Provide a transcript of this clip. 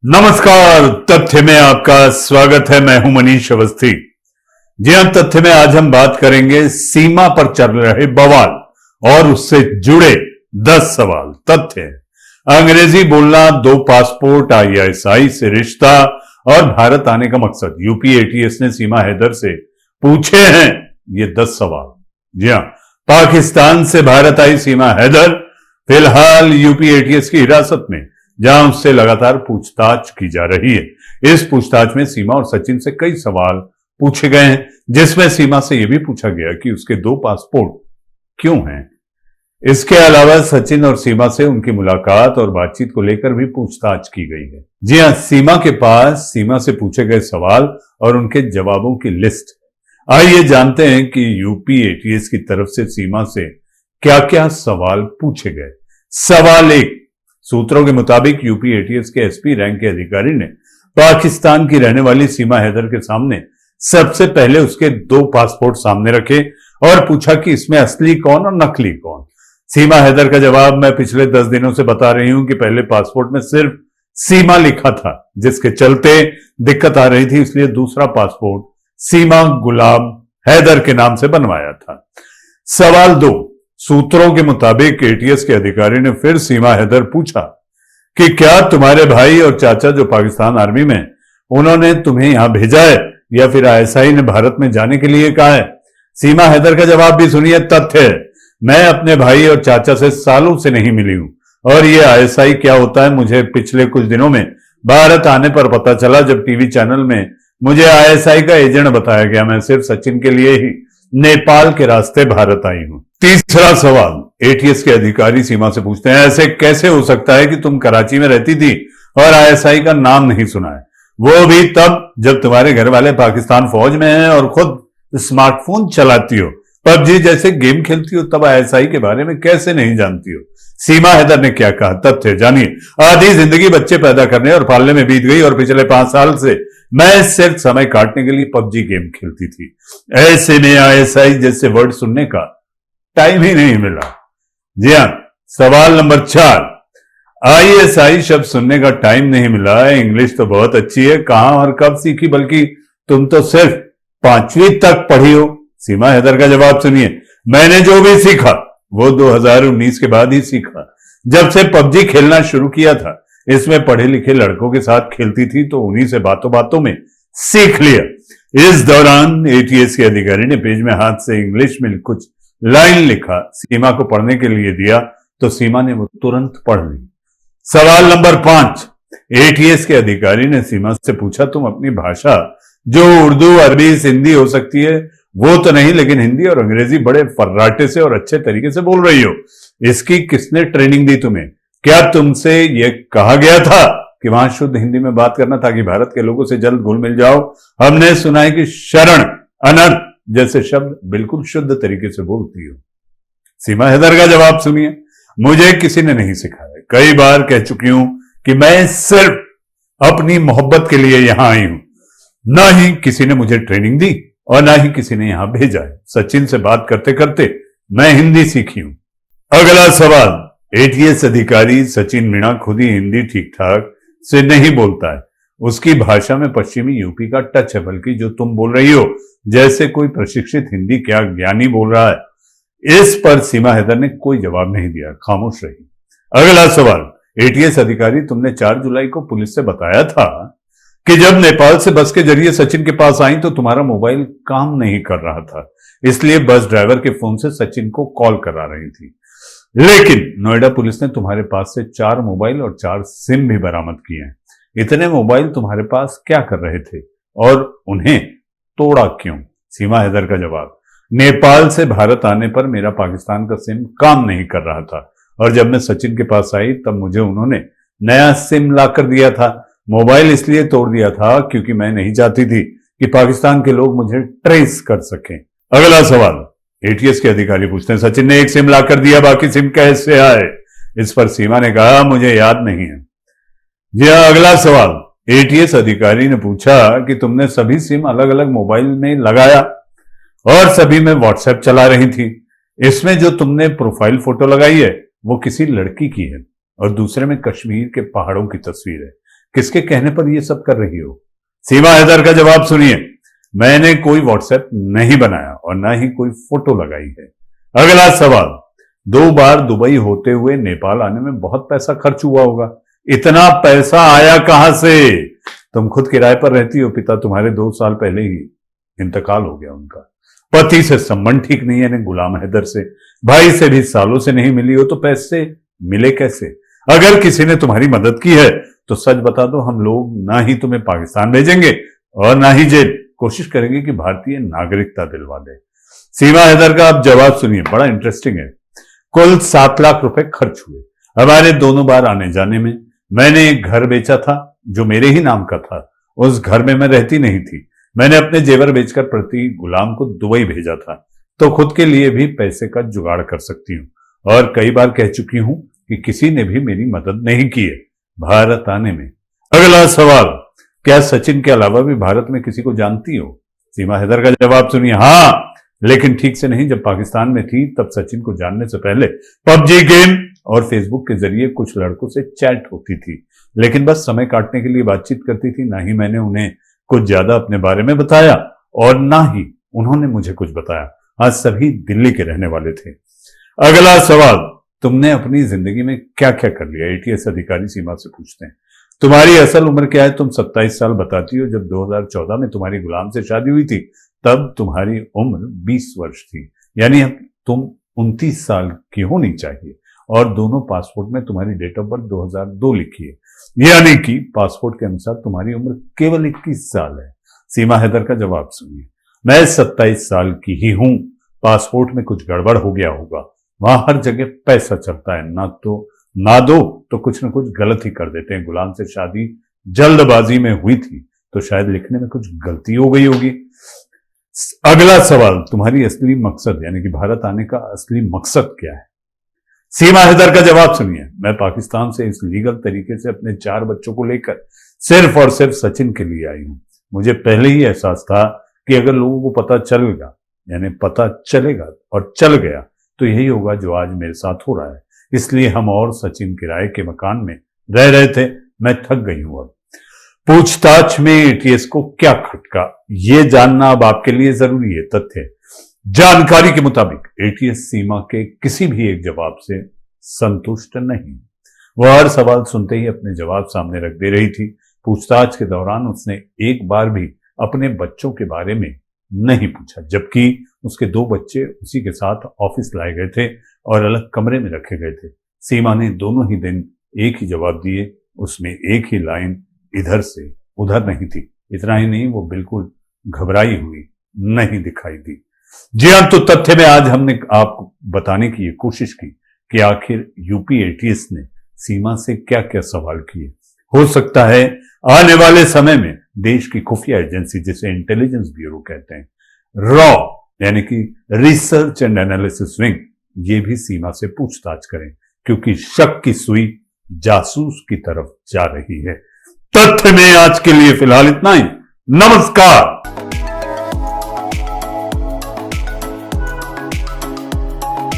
नमस्कार। तथ्य में आपका स्वागत है। मैं हूं मनीष अवस्थी। जी हां, तथ्य में आज हम बात करेंगे सीमा पर चल रहे बवाल और उससे जुड़े 10 सवाल। तथ्य है, अंग्रेजी बोलना, 2 पासपोर्ट, आईएसआई से रिश्ता और भारत आने का मकसद। यूपी एटीएस ने सीमा हैदर से पूछे हैं ये 10 सवाल। जी हां, पाकिस्तान से भारत आई सीमा हैदर फिलहाल यूपी एटीएस की हिरासत में, जहां उससे लगातार पूछताछ की जा रही है। इस पूछताछ में सीमा और सचिन से कई सवाल पूछे गए हैं, जिसमें सीमा से यह भी पूछा गया कि उसके 2 पासपोर्ट क्यों हैं। इसके अलावा सचिन और सीमा से उनकी मुलाकात और बातचीत को लेकर भी पूछताछ की गई है। जी हां, सीमा के पास सीमा से पूछे गए सवाल और उनके जवाबों की लिस्ट। आइए जानते हैं कि यूपी एटीएस की तरफ से सीमा से क्या क्या सवाल पूछे गए। सवाल 1, सूत्रों के मुताबिक यूपी एटीएस के एसपी रैंक के अधिकारी ने पाकिस्तान की रहने वाली सीमा हैदर के सामने सबसे पहले उसके 2 पासपोर्ट सामने रखे और पूछा कि इसमें असली कौन और नकली कौन। सीमा हैदर का जवाब, मैं पिछले 10 दिनों से बता रही हूं कि पहले पासपोर्ट में सिर्फ सीमा लिखा था, जिसके चलते दिक्कत आ रही थी, इसलिए दूसरा पासपोर्ट सीमा गुलाम हैदर के नाम से बनवाया था। सवाल 2, सूत्रों के मुताबिक एटीएस के अधिकारी ने फिर सीमा हैदर पूछा कि क्या तुम्हारे भाई और चाचा जो पाकिस्तान आर्मी में, उन्होंने तुम्हें यहां भेजा है या फिर आईएसआई ने भारत में जाने के लिए कहा है। सीमा हैदर का जवाब भी सुनिए। तथ्य है, मैं अपने भाई और चाचा से सालों से नहीं मिली हूं और ये आईएसआई क्या होता है मुझे पिछले कुछ दिनों में भारत आने पर पता चला, जब टीवी चैनल में मुझे आईएसआई का एजेंट बताया गया। मैं सिर्फ सचिन के लिए ही नेपाल के रास्ते भारत आई हूं। तीसरा सवाल, एटीएस के अधिकारी सीमा से पूछते हैं, ऐसे कैसे हो सकता है कि तुम कराची में रहती थी और आईएसआई का नाम नहीं सुना है, वो भी तब जब तुम्हारे घर वाले पाकिस्तान फौज में हैं और खुद स्मार्टफोन चलाती हो, पबजी जैसे गेम खेलती हो, तब आईएसआई के बारे में कैसे नहीं जानती हो। सीमा हैदर ने क्या कहा। तथ्य जानिए, आधी जिंदगी बच्चे पैदा करने और पालने में बीत गई और पिछले 5 साल से मैं सिर्फ समय काटने के लिए पबजी गेम खेलती थी। ऐसे में आईएसआई जैसे वर्ड सुनने का टाइम ही नहीं मिला। जी हां, सवाल नंबर 4, आईएसआई शब्द सुनने का टाइम नहीं मिला। इंग्लिश तो बहुत अच्छी है, कहां और कब सीखी, बल्कि तुम तो सिर्फ 5वीं तक पढ़ी हो। सीमा हैदर का जवाब सुनिए, मैंने जो भी सीखा वो 2019 के बाद ही सीखा, जब से पबजी खेलना शुरू किया था। इसमें पढ़े लिखे लड़कों के साथ खेलती थी तो उन्हीं से बातों बातों में सीख लिया। इस दौरान एटीएस के अधिकारी ने पेज में हाथ से इंग्लिश में कुछ लाइन लिखा, सीमा को पढ़ने के लिए दिया तो सीमा ने वो तुरंत पढ़ ली। सवाल नंबर 5, एटीएस के अधिकारी ने सीमा से पूछा, तुम अपनी भाषा जो उर्दू, अरबी, सिंधी हो सकती है वो तो नहीं, लेकिन हिंदी और अंग्रेजी बड़े फर्राटे से और अच्छे तरीके से बोल रही हो, इसकी किसने ट्रेनिंग दी तुम्हें? क्या तुमसे यह कहा गया था कि वहां शुद्ध हिंदी में बात करना ताकि भारत के लोगों से जल्द घुल मिल जाओ? हमने सुना है कि शरण, अनर्थ जैसे शब्द बिल्कुल शुद्ध तरीके से बोलती हो। सीमा हैदर का जवाब सुनिए, मुझे किसी ने नहीं सिखाया। कई बार कह चुकी हूं कि मैं सिर्फ अपनी मोहब्बत के लिए यहां आई हूं, ना ही किसी ने मुझे ट्रेनिंग दी और ना ही किसी ने यहां भेजा है। सचिन से बात करते करते मैं हिंदी सीखी हूं। अगला सवाल, एटीएस अधिकारी सचिन मीणा खुद ही हिंदी ठीक ठाक से नहीं बोलता है, उसकी भाषा में पश्चिमी यूपी का टच है, बल्कि जो तुम बोल रही हो जैसे कोई प्रशिक्षित हिंदी क्या ज्ञानी बोल रहा है। इस पर सीमा हैदर ने कोई जवाब नहीं दिया, खामोश रही। अगला सवाल, एटीएस अधिकारी, तुमने 4 जुलाई को पुलिस से बताया था कि जब नेपाल से बस के जरिए सचिन के पास आई तो तुम्हारा मोबाइल काम नहीं कर रहा था, इसलिए बस ड्राइवर के फोन से सचिन को कॉल करा रही थी। लेकिन नोएडा पुलिस ने तुम्हारे पास से 4 मोबाइल और 4 सिम भी बरामद किए हैं। इतने मोबाइल तुम्हारे पास क्या कर रहे थे और उन्हें तोड़ा क्यों? सीमा हैदर का जवाब, नेपाल से भारत आने पर मेरा पाकिस्तान का सिम काम नहीं कर रहा था और जब मैं सचिन के पास आई तब मुझे उन्होंने नया सिम ला कर दिया था। मोबाइल इसलिए तोड़ दिया था क्योंकि मैं नहीं चाहती थी कि पाकिस्तान के लोग मुझे ट्रेस कर सकें। अगला सवाल, एटीएस के अधिकारी पूछते हैं, सचिन ने एक सिम ला कर दिया, बाकी सिम कैसे आए? इस पर सीमा ने कहा, मुझे याद नहीं है। जी हाँ, अगला सवाल, एटीएस अधिकारी ने पूछा कि तुमने सभी सिम अलग अलग मोबाइल में लगाया और सभी में व्हाट्सएप चला रही थी। इसमें जो तुमने प्रोफाइल फोटो लगाई है वो किसी लड़की की है और दूसरे में कश्मीर के पहाड़ों की तस्वीर है। किसके कहने पर ये सब कर रही हो? सीमा हैदर का जवाब सुनिए। मैंने कोई व्हाट्सएप नहीं बनाया और ना ही कोई फोटो लगाई है। अगला सवाल, 2 बार दुबई होते हुए नेपाल आने में बहुत पैसा खर्च हुआ होगा। इतना पैसा आया कहां से? तुम खुद किराए पर रहती हो, पिता तुम्हारे 2 साल पहले ही इंतकाल हो गया उनका। पति से संबंध ठीक नहीं है, गुलाम हैदर से। भाई से भी सालों से नहीं मिली हो, तो पैसे मिले कैसे? अगर किसी ने तुम्हारी मदद की है तो सच बता दो, हम लोग ना ही तुम्हें पाकिस्तान भेजेंगे और ना ही जेल। कोशिश करेंगे कि भारतीय नागरिकता दिलवा दे। सीमा हैदर का आप जवाब सुनिए, बड़ा इंटरेस्टिंग है। कुल 7 लाख रुपए खर्च हुए हमारे दोनों बार आने जाने में। मैंने एक घर बेचा था जो मेरे ही नाम का था। उस घर में मैं रहती नहीं थी। मैंने अपने जेवर बेचकर प्रति गुलाम को दुबई भेजा था, तो खुद के लिए भी पैसे का जुगाड़ कर सकती हूँ। और कई बार कह चुकी हूं कि किसी ने भी मेरी मदद नहीं की है भारत आने में। अगला सवाल, क्या सचिन के अलावा भी भारत में किसी को जानती हो? सीमा हैदर का जवाब सुनिए। हाँ, लेकिन ठीक से नहीं। जब पाकिस्तान में थी तब सचिन को जानने से पहले पबजी गेम और फेसबुक के जरिए कुछ लड़कों से चैट होती थी, लेकिन बस समय काटने के लिए बातचीत करती थी। ना ही मैंने उन्हें कुछ ज्यादा अपने बारे में बताया और ना ही उन्होंने मुझे कुछ बताया। आज सभी दिल्ली के रहने वाले थे। अगला सवाल, तुमने अपनी जिंदगी में क्या क्या कर लिया? एटीएस अधिकारी सीमा से पूछते हैं। तुम्हारी असल उम्र क्या है? तुम 27 साल बताती हो। जब 2014 में तुम्हारी गुलाम से शादी हुई थी तब तुम्हारी उम्र 20 वर्ष थी, यानी अब तुम 29 साल की होनी चाहिए। और दोनों पासपोर्ट में तुम्हारी डेट ऑफ बर्थ 2002 लिखी है, यानी कि पासपोर्ट के अनुसार तुम्हारी उम्र केवल 21 साल है। सीमा हैदर का जवाब सुनिए। मैं 27 साल की ही हूं। पासपोर्ट में कुछ गड़बड़ हो गया होगा। वहां हर जगह पैसा चलता है, ना दो तो कुछ ना कुछ गलत ही कर देते हैं। गुलाम से शादी जल्दबाजी में हुई थी तो शायद लिखने में कुछ गलती हो गई होगी। अगला सवाल, तुम्हारी असली मकसद यानी कि भारत आने का असली मकसद क्या है? सीमा हैदर का जवाब सुनिए। मैं पाकिस्तान से इस लीगल तरीके से अपने 4 बच्चों को लेकर सिर्फ और सिर्फ सचिन के लिए आई हूं। मुझे पहले ही एहसास था कि अगर लोगों को पता चलेगा और चल गया तो यही होगा जो आज मेरे साथ हो रहा है। इसलिए हम और सचिन किराए के मकान में रह रहे थे। मैं थक गई हूं। अब पूछताछ में एटीएस को क्या खटका, ये जानना अब आपके लिए जरूरी है। तथ्य जानकारी के मुताबिक एटीएस सीमा के किसी भी एक जवाब से संतुष्ट नहीं। वह हर सवाल सुनते ही अपने जवाब सामने रख दे रही थी। पूछताछ के दौरान उसने एक बार भी अपने बच्चों के बारे में नहीं पूछा, जबकि उसके 2 बच्चे उसी के साथ ऑफिस लाए गए थे और अलग कमरे में रखे गए थे। सीमा ने दोनों ही दिन एक ही जवाब दिए। उसमें एक ही लाइन इधर से उधर नहीं थी। इतना ही नहीं, वो बिल्कुल घबराई हुई नहीं दिखाई दी। जी हाँ, तो तथ्य में आज हमने आपको बताने की कोशिश की कि आखिर यूपी एटीएस ने सीमा से क्या क्या सवाल किए। हो सकता है आने वाले समय में देश की खुफिया एजेंसी, जिसे इंटेलिजेंस ब्यूरो कहते हैं, रॉ यानी कि रिसर्च एंड एनालिसिस विंग, ये भी सीमा से पूछताछ करें, क्योंकि शक की सुई जासूस की तरफ जा रही है। तथ्य में आज के लिए फिलहाल इतना ही। नमस्कार।